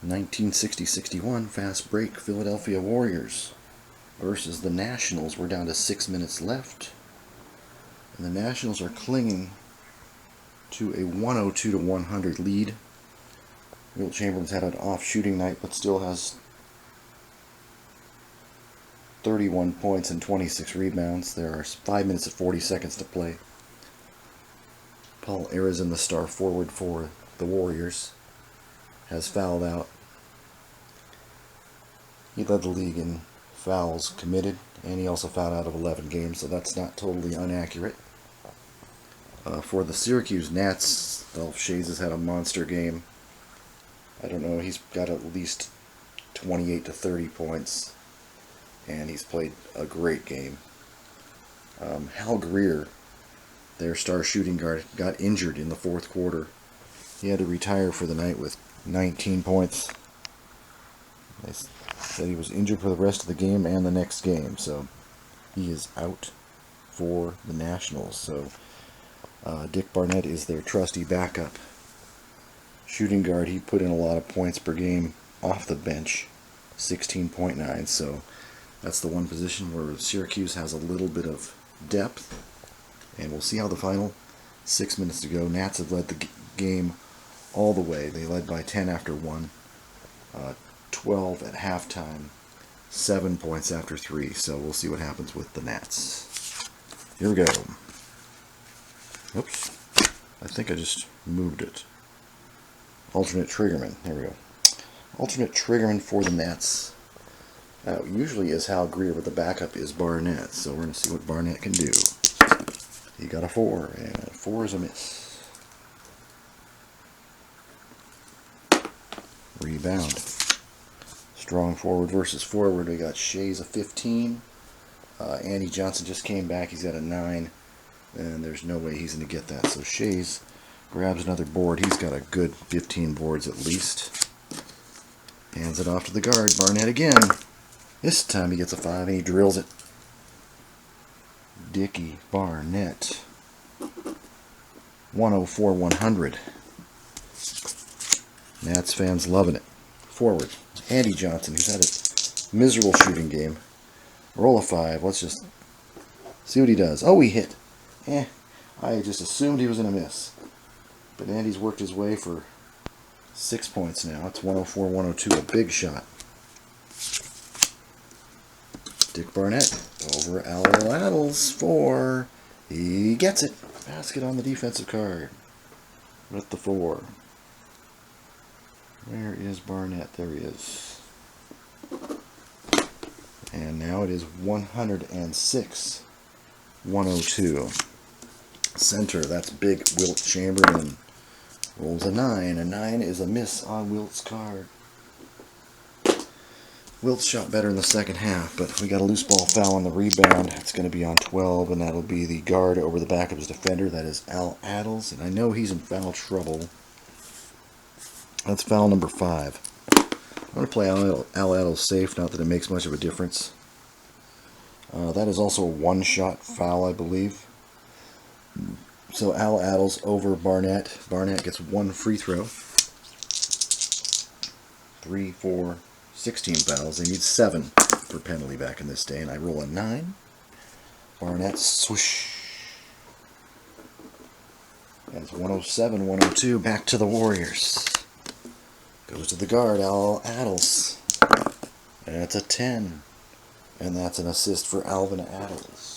1960-61 fast break Philadelphia Warriors versus the Nationals. We're down to 6 minutes left. And the Nationals are clinging to a 102-100 lead. Wilt Chamberlain's had an off shooting night, but still has 31 points and 26 rebounds. There are 5 minutes and 40 seconds to play. Paul Arizin, the star forward for the Warriors, has fouled out. He led the league in fouls committed, and he also fouled out of 11 games, so that's not totally inaccurate. For the Syracuse Nats, Dolph Schayes has had a monster game. I don't know, he's got at least 28 to 30 points, and he's played a great game. Hal Greer, their star shooting guard, got injured in the fourth quarter. He had to retire for the night with 19 points. They said he was injured for the rest of the game and the next game, so he is out for the Nationals. So Dick Barnett is their trusty backup shooting guard. He put in a lot of points per game off the bench, 16.9. So that's the one position where Syracuse has a little bit of depth. And we'll see how the final 6 minutes to go. Nats have led the game all the way. They led by 10 after 1, 12 at halftime, 7 points after 3. So we'll see what happens with the Nats. Here we go. Oops. I think I just moved it. Alternate triggerman. There we go. Alternate triggerman for the Nats. Now, usually is Hal Greer, but the backup is Barnett. So we're going to see what Barnett can do. He got a 4, and a 4 is a miss. Rebound. Strong forward versus forward. We got Schayes a 15. Andy Johnson just came back. He's got a 9. And there's no way he's going to get that. So Schayes grabs another board. He's got a good 15 boards at least. Hands it off to the guard. Barnett again. This time he gets a 5 and he drills it. Dickie Barnett. 104-100. Nats fans loving it. Forward. Andy Johnson, who's had a miserable shooting game. Roll a 5. Let's just see what he does. Oh, he hit. I just assumed he was going to miss. But Andy's worked his way for 6 points now. It's 104-102, a big shot. Dick Barnett over Al Adels 4. He gets it. Basket on the defensive card with the 4. Where is Barnett? There he is. And now it is 106-102. Center, that's big. Wilt Chamberlain rolls a 9. A 9 is a miss on Wilt's card. Wilt shot better in the second half, but we got a loose ball foul on the rebound. It's going to be on 12, and that'll be the guard over the back of his defender. That is Al Adels, and I know he's in foul trouble. That's foul number 5. I'm going to play Al Adels safe, not that it makes much of a difference. That is also a one-shot foul, I believe. So Al Adels over Barnett. Barnett gets 1 free throw. 3, 4, 16 fouls. They need 7 for penalty back in this day, and I roll a 9. Barnett swoosh. That's 107-102. Back to the Warriors. Goes to the guard, Al Adels. And that's a 10. And that's an assist for Alvin Adels.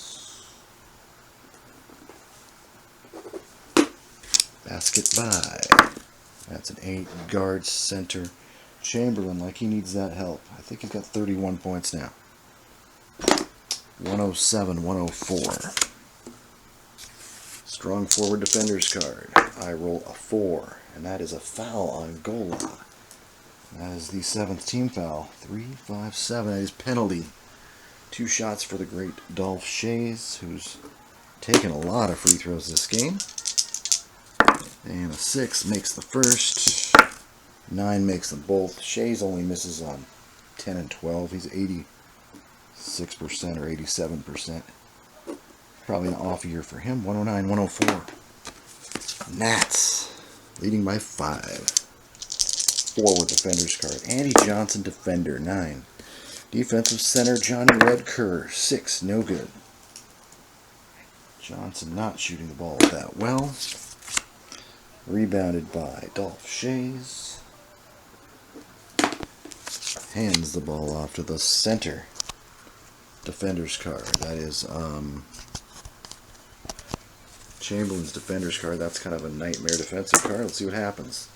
Basket by. That's an 8. Guard center. Chamberlain, like he needs that help. I think he's got 31 points now. 107-104. Strong forward defender's card. I roll a 4. And that is a foul on Gola. That is the 7th team foul. 3, 5, 7. That is penalty. 2 shots for the great Dolph Schayes, who's taken a lot of free throws this game. And a 6 makes the first. 9 makes them both. Schayes only misses on 10 and 12. He's 86% or 87%. Probably an off year for him. 109-104. Nats leading by 5. forward defender's card. Andy Johnson, defender, 9. Defensive center, Johnny Red Kerr, 6. No good. Johnson not shooting the ball that well. Rebounded by Dolph Shays. Hands the ball off to the center defender's card. That is Chamberlain's defender's card. That's kind of a nightmare defensive card. Let's see what happens.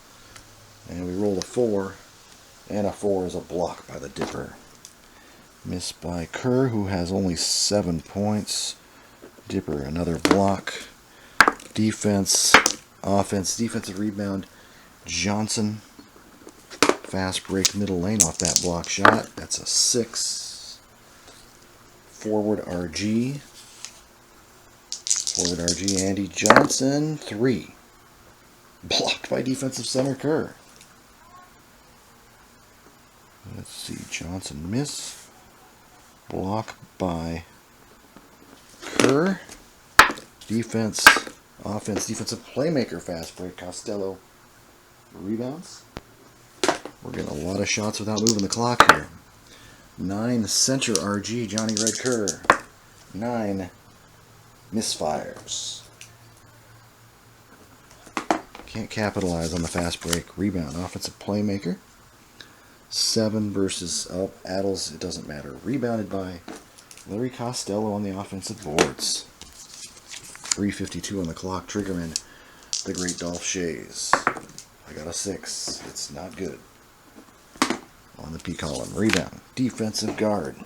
And we roll a 4. And a 4 is a block by the Dipper. Missed by Kerr, who has only 7 points. Dipper, another block. Defense, offense, defensive rebound. Johnson. Fast break middle lane off that block shot. That's a 6. Forward RG. Forward RG, Andy Johnson, 3. Blocked by defensive center Kerr. Let's see, Johnson miss. Block by Kerr. Defense, offense, defensive playmaker, fast break. Costello rebounds. We're getting a lot of shots without moving the clock here. 9, center RG, Johnny Red Kerr. 9, misfires. Can't capitalize on the fast break. Rebound, offensive playmaker. 7 versus Adels, it doesn't matter. Rebounded by Larry Costello on the offensive boards. 3:52 on the clock. Triggerman, the great Dolph Shays. I got a 6. It's not good. On the P column. Rebound. Defensive guard.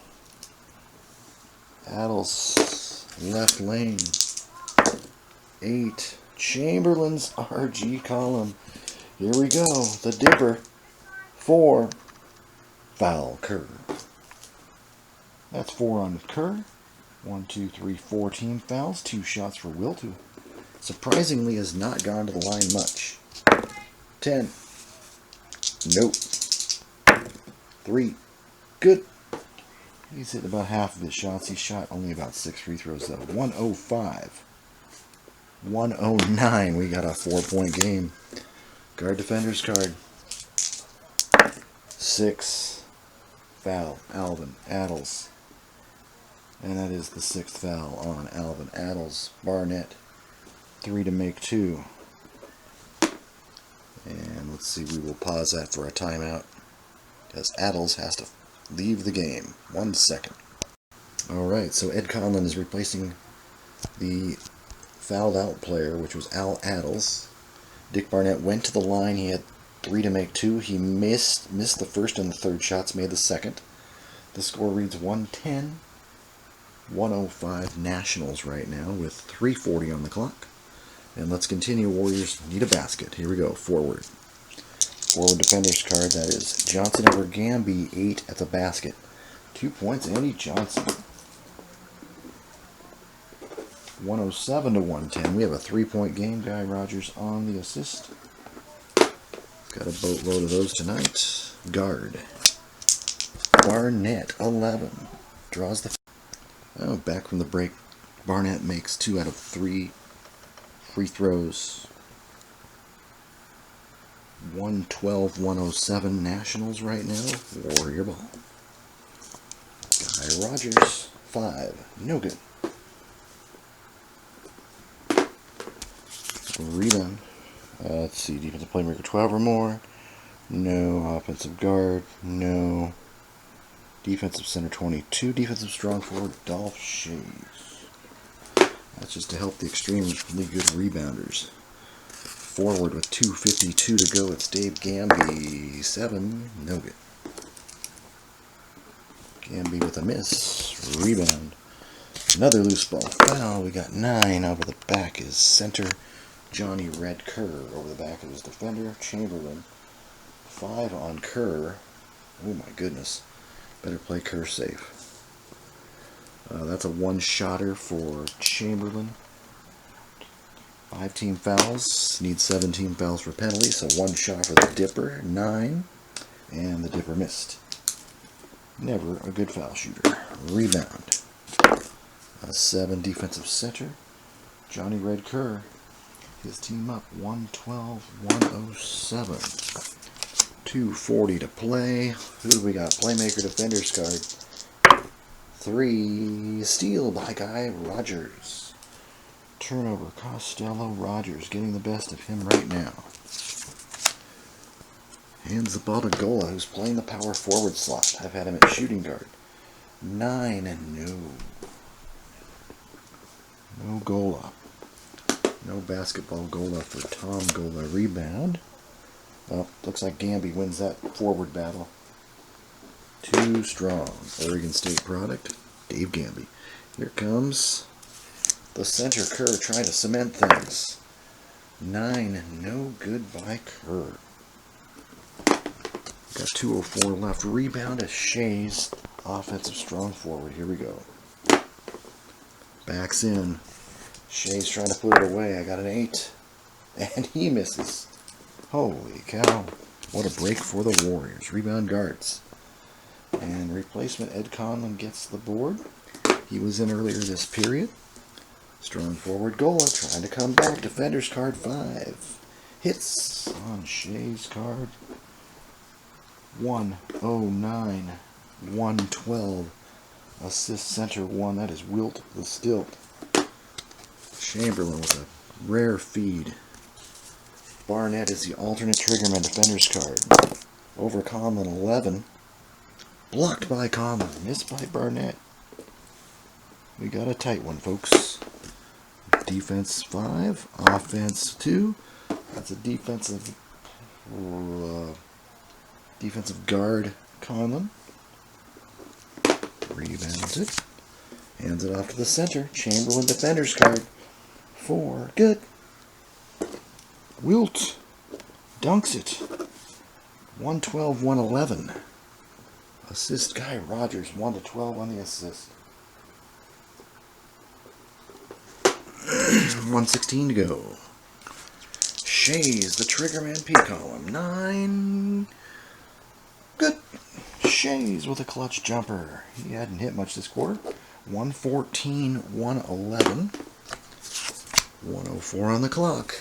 Adels, left lane. 8. Chamberlain's RG column. Here we go. The Dipper. 4. Foul Kerr. That's 4 on Kerr. 1, 2, 3, 4 team fouls. 2 shots for Wilt, who surprisingly has not gone to the line much. 10. Nope. 3. Good. He's hit about half of his shots. He shot only about 6 free throws though. 105. 109. We got a 4-point game. Guard defender's card. 6. Foul, Alvin Adels. And that is the 6th foul on Alvin Adels. Barnett, 3 to make 2. And let's see, we will pause that for a timeout, as Adels has to leave the game. 1 second. Alright, so Ed Conlon is replacing the fouled out player, which was Al Adels. Dick Barnett went to the line. He had 3 to make 2. He missed the first and the third shots, made the second. The score reads 110. 105 Nationals right now with 3:40 on the clock. And let's continue. Warriors need a basket. Here we go. Forward. Forward defender's card. That is Johnson over Gamby. 8 at the basket. 2 points. Andy Johnson. 107 to 110. We have a 3-point game. Guy Rogers on the assist. Got a boatload of those tonight. Guard. Barnett, 11. Draws the... Oh, back from the break. Barnett makes 2 out of 3 free throws. 112-107 Nationals right now. Warrior ball. Guy Rogers, 5. No good. Rebound. Let's see, defensive playmaker 12 or more. No. Offensive guard. No. Defensive center 22. Defensive strong forward Dolph Shays. That's just to help the extremely good rebounders. Forward with 2:52 to go. It's Dave Gamby. 7. No good. Gamby with a miss. Rebound. Another loose ball foul. We got 9. Over the back is center Johnny Red Kerr. Over the back of his defender, Chamberlain. 5 on Kerr. Oh my goodness. Better play Kerr safe. That's a 1-shotter for Chamberlain. 5 team fouls. Needs 17 fouls for penalties. So 1 shot for the Dipper. 9. And the Dipper missed. Never a good foul shooter. Rebound. 7 defensive center. Johnny Red Kerr. His team up 112-107. 240 to play. Who do we got? Playmaker Defenders card. 3 steal by Guy Rogers. Turnover Costello Rogers, getting the best of him right now. Hands the ball to Gola, who's playing the power forward slot. I've had him at shooting guard. 9 and no. No Gola. No basketball Gola for Tom Gola. Rebound. Well, looks like Gamby wins that forward battle. Too strong. Oregon State product. Dave Gamby. Here comes the center Kerr trying to cement things. 9 and no good by Kerr. Got 2:04 left. Rebound to Shays. Offensive strong forward. Here we go. Backs in. Shays trying to put it away. I got an 8. And he misses. Holy cow. What a break for the Warriors. Rebound guards. And replacement Ed Conlon gets the board. He was in earlier this period. Strong forward Gola trying to come back. Defenders card 5. Hits on Shay's card. 109. 112. Assist center 1. That is Wilt the Stilt. Chamberlain with a rare feed. Barnett is the alternate triggerman defenders card. Over Conlon 11. Blocked by Conlon. Missed by Barnett. We got a tight one, folks. Defense 5. Offense 2. That's a defensive guard Conlon. Rebounds it. Hands it off to the center. Chamberlain defenders card. 4. Good. Wilt dunks it. 112, 111. Assist Guy Rogers. 1 to 12 on the assist. 1:16 to go. Shays, the triggerman P column. 9. Good. Shays with a clutch jumper. He hadn't hit much this quarter. 114, 111. 104 on the clock.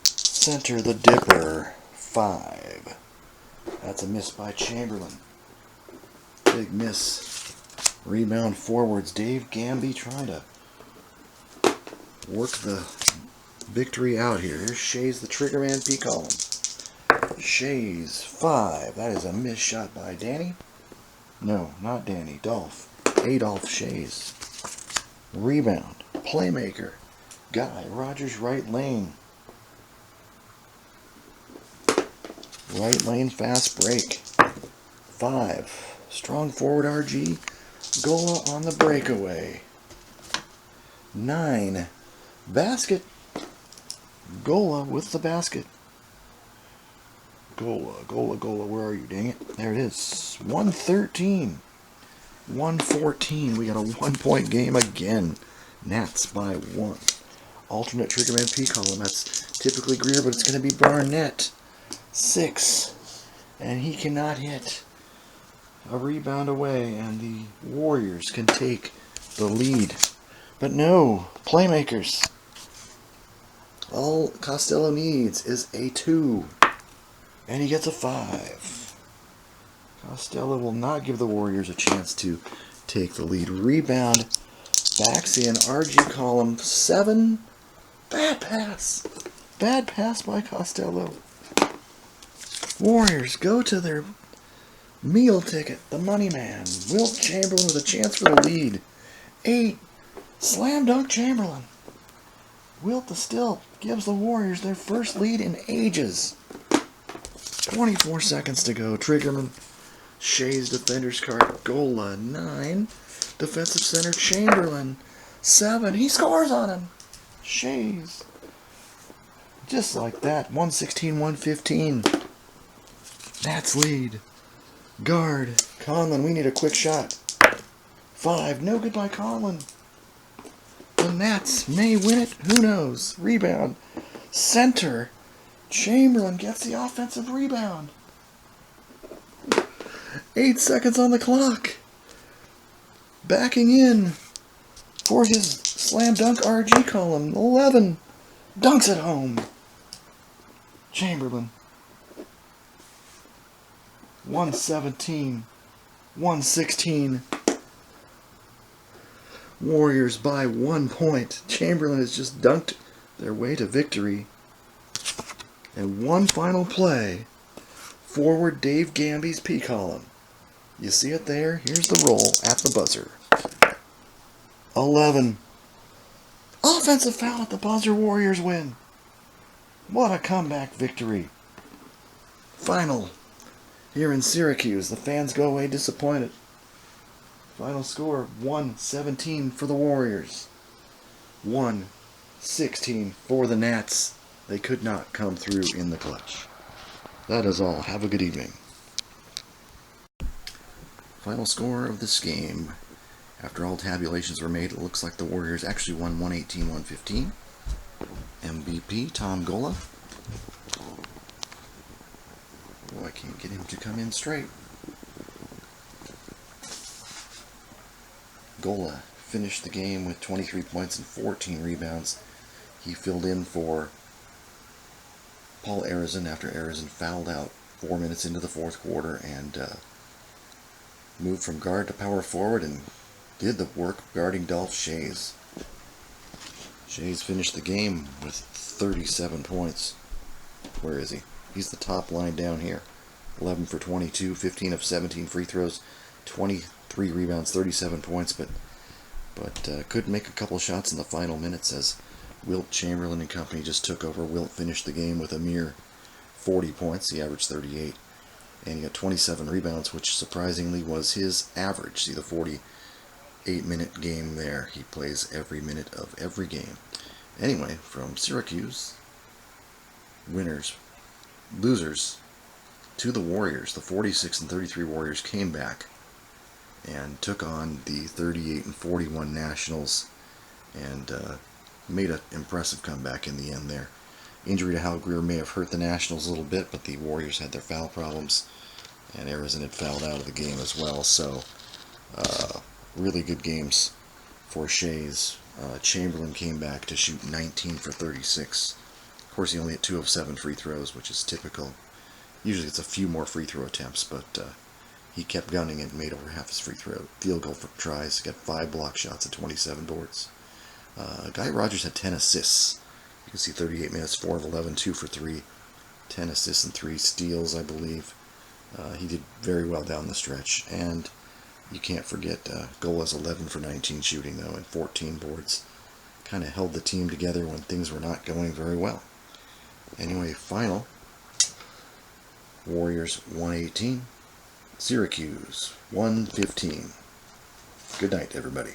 Center the Dipper. 5. That's a miss by Chamberlain. Big miss. Rebound forwards. Dave Gamby trying to work the victory out here. Here's Shays, the triggerman P column. Shays 5. That is a missed shot by Danny. No, not Danny. Dolph. Adolph Shays. Rebound. Playmaker. Guy Rogers right lane. Right lane fast break. 5. Strong forward RG. Gola on the breakaway. 9. Basket. Gola with the basket. Gola, where are you? Dang it. There it is. 113. 114. We got a 1-point game again. Nats by 1. Alternate triggerman P column. That's typically Greer, but it's going to be Barnett. 6. And he cannot hit. A rebound away, and the Warriors can take the lead. But no, playmakers. All Costello needs is a 2. And he gets a 5. Costello will not give the Warriors a chance to take the lead. Rebound. Backs in. RG column 7. Bad pass. Bad pass by Costello. Warriors go to their meal ticket. The money man. Wilt Chamberlain with a chance for the lead. 8. Slam dunk Chamberlain. Wilt the Stilt gives the Warriors their first lead in ages. 24 seconds to go. Triggerman. Shays defenders card. Gola 9. Defensive center Chamberlain 7. He scores on him. Shays. Just like that. 116, 115. Nats lead. Guard. Conlon, we need a quick shot. 5. No good by Conlon. The Nats may win it. Who knows? Rebound. Center. Chamberlain gets the offensive rebound. 8 seconds on the clock. Backing in for his slam dunk RG column. 11. Dunks it home. Chamberlain. 117, 116. Warriors by 1 point. Chamberlain has just dunked their way to victory. And one final play. Forward Dave Gamby's P column. You see it there? Here's the roll at the buzzer. 11. Offensive foul at the buzzer. Warriors win. What a comeback victory. Final. Here in Syracuse, the fans go away disappointed. Final score 117 for the Warriors. 116 for the Nats. They could not come through in the clutch. That is all. Have a good evening. Final score of this game. After all tabulations were made, it looks like the Warriors actually won 118-115. MVP, Tom Gola. Oh, I can't get him to come in straight. Gola finished the game with 23 points and 14 rebounds. He filled in for Paul Arizin after Arizin fouled out 4 minutes into the fourth quarter and moved from guard to power forward and did the work guarding Dolph Shays. Shays finished the game with 37 points. Where is he? He's the top line down here. 11 for 22, 15 of 17 free throws, 23 rebounds, 37 points, but couldn't make a couple shots in the final minutes as Wilt Chamberlain and company just took over. Wilt finished the game with a mere 40 points. He averaged 38, and he got 27 rebounds, which surprisingly was his average. See the 48-minute game there. He plays every minute of every game. Anyway, from Syracuse, losers to the Warriors. The 46-33 Warriors came back and took on the 38-41 Nationals and made an impressive comeback in the end there. Injury to Hal Greer may have hurt the Nationals a little bit, but the Warriors had their foul problems, and Arizin had fouled out of the game as well. So, really good games for Shays. Chamberlain came back to shoot 19 for 36. Of course, he only had 2 of 7 free throws, which is typical. Usually it's a few more free throw attempts, but he kept gunning it and made over half his field goal tries. He got 5 block shots at 27 boards. Guy Rogers had 10 assists. You can see 38 minutes, 4 of 11, 2 for 3, 10 assists and 3 steals, I believe. He did very well down the stretch. And you can't forget Gola's 11 for 19 shooting, though, and 14 boards. Kind of held the team together when things were not going very well. Anyway, final. Warriors 118. Syracuse 115. Good night, everybody.